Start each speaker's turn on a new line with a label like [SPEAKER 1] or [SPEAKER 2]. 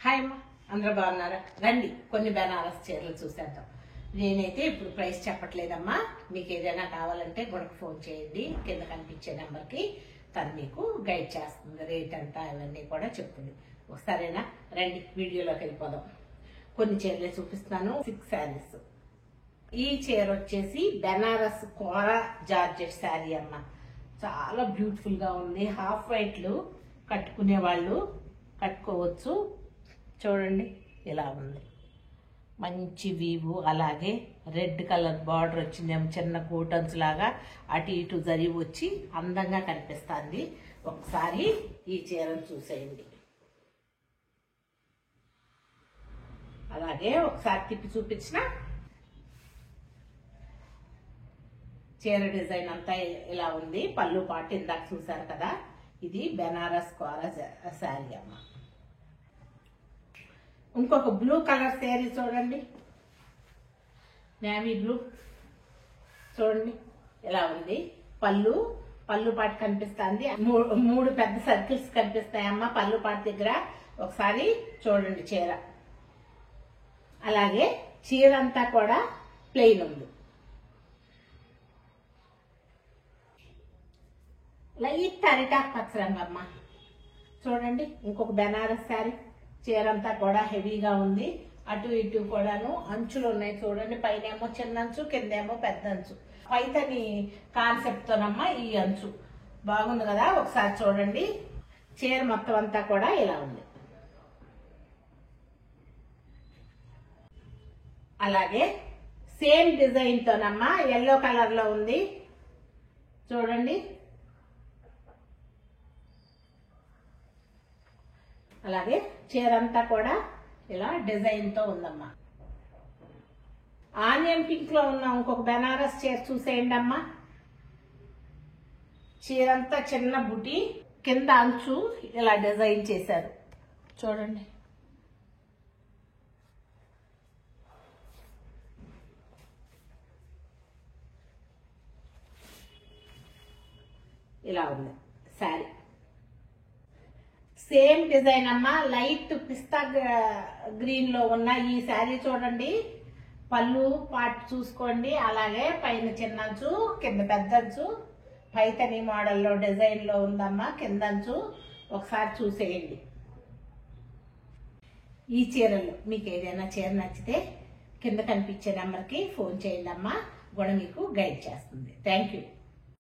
[SPEAKER 1] Hi అమ్మ, అందరూ బాగున్నారా? రండి కొన్ని బెనారస్ చీరలు చూసేద్దాం. నేనైతే ఇప్పుడు ప్రైస్ చెప్పట్లేదమ్మా. మీకు ఏదైనా కావాలంటే గుణకు ఫోన్ చేయండి. కింద కనిపించే నెంబర్కి తను మీకు గైడ్ చేస్తుంది. రేట్ అంతా ఇవన్నీ కూడా చెప్తుంది. సరేనా? రండి వీడియోలోకి వెళ్ళిపోదాం. కొన్ని చీరలే చూపిస్తాను. 6 శారీస్. ఈ చీర వచ్చేసి బెనారస్ కోరా జార్జెట్ శారీ అమ్మ. చాలా బ్యూటిఫుల్ గా ఉంది. హాఫ్ వైట్లు కట్టుకునే వాళ్ళు కట్టుకోవచ్చు. చూడండి ఇలా ఉంది. మంచి వీవు, అలాగే రెడ్ కలర్ బార్డర్ వచ్చిందేమో, చిన్న కూటన్స్ లాగా అటు ఇటు జరి వచ్చి అందంగా కనిపిస్తుంది. ఒకసారి ఈ చీరను చూసేయండి. అలాగే ఒకసారి తిప్పి చూపించిన చీర డిజైన్ అంతా ఇలా ఉంది. పళ్ళు పాటు ఇందాక చూసారు కదా, ఇది బెనారస్ కోరా శారీ అమ్మ. ఇంకొక బ్లూ కలర్ శారీ చూడండి, నేవీ బ్లూ. చూడండి ఎలా ఉంది. పళ్ళు పాటు కనిపిస్తుంది. మూడు పెద్ద సర్కిల్స్ కనిపిస్తాయమ్మా పళ్ళు పాటు దగ్గర. ఒకసారి చూడండి చీర. అలాగే చీర అంతా కూడా ప్లెయిన్ ఉంది. లైట్ అరిటాక్ పచ్చ రంగమ్మ. చూడండి ఇంకొక బెనారస్ శారీ. చీర అంతా కూడా హెవీగా ఉంది. అటు ఇటు కూడాను అంచులు ఉన్నాయి. చూడండి, పైన ఏమో చిన్న అంచు, కిందేమో పెద్ద అంచు. పైతని కాన్సెప్ట్ తోనమ్మా ఈ అంచు. బాగుంది కదా. ఒకసారి చూడండి. చీర మొత్తం అంతా కూడా ఇలా ఉంది. అలాగే సేమ్ డిజైన్ తోనమ్మా ఎల్లో కలర్ లో ఉంది. చూడండి. అలాగే చీర అంతా కూడా ఇలా డిజైన్ తో ఉందమ్మా. ఆనియన్ పింక్ లో ఉన్న ఇంకొక బెనారస్ చీర చూసేయండి అమ్మా. చీరంతా చిన్న బుటి, కింద అంచు ఇలా డిజైన్ చేశారు. చూడండి. ఇలా ఉంది శారీ. సేమ్ డిజైన్ అమ్మా. లైట్ పిస్తా గ్రీన్ లో ఉన్న ఈ శారీ చూడండి. పళ్ళు పాటు చూసుకోండి. అలాగే పైన చిన్నంచు, కింద పెద్దంచు, పైతని మోడల్లో డిజైన్ లో ఉందమ్మా కిందంచు. ఒకసారి చూసేయండి. ఈ చీరలు మీకు ఏదైనా చీర నచ్చితే కింద కనిపించే నెంబర్కి ఫోన్ చేయండి అమ్మా. గుణ మీకు గైడ్ చేస్తుంది. Thank you.